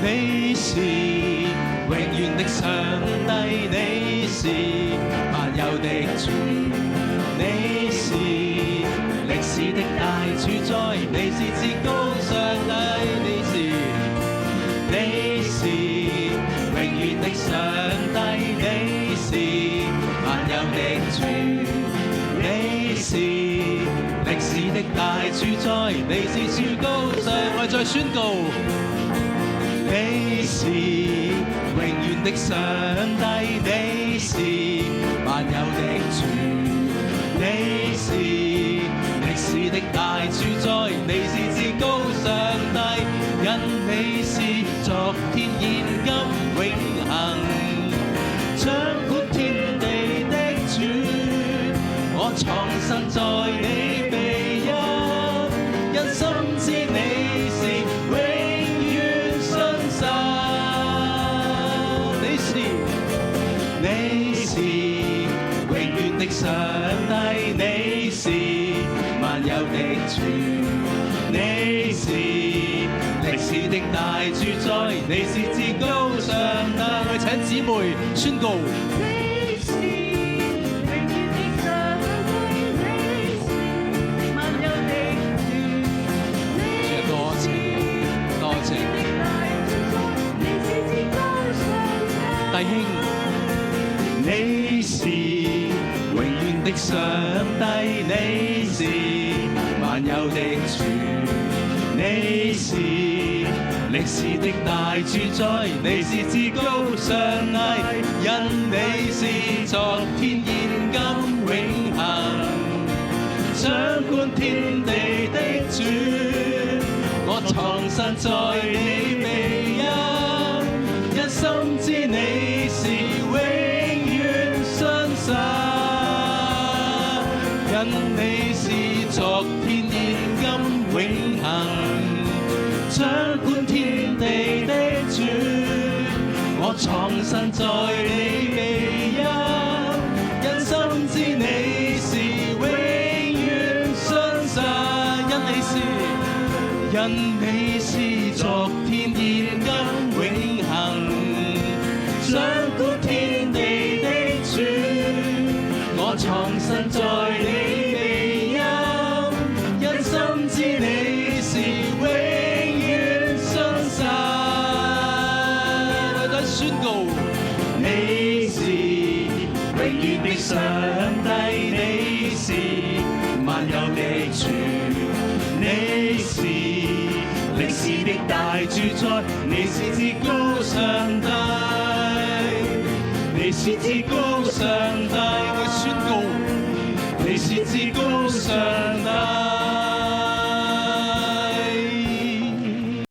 你是永遠的上帝，你是萬有的主，你是歷史的大主宰，你是至高上帝，你是永遠的上帝，你是萬有的主，你是歷史的大主宰，你是至高上帝。我再宣告，你是永遠的上帝，你是萬有的主，你是歷史的大主宰，你是至高上帝，因你是昨天現今永恆，掌管天地的主，我藏身在你臂蔭，因深知你是永遠信實，你是永遠的上帝，你是萬有的主，你是歷史的大主宰，你是至高上帝。我請姊妹宣告。你是永遠的上帝，你是萬有的主，你是多謝多謝你是至高上帝。弟兄，你是永遠的上帝，你是萬有的主，你是歷史的大主宰，你是至高上帝，因你是昨天現今永恆，掌管天地的主，我藏身在你臂蔭，因深知你是永遠信實，因你是昨天現今永恆，掌管天地的主，我藏身在你臂蔭，因深知你是永遠信實，因你是昨天現今永恆，掌管天地的主，我藏身在你臂蔭，因深知你是永遠信實。我再宣告，你是永遠的上帝，你是萬有的主，你是歷史的大主宰，你是至高上帝，你是至高上帝。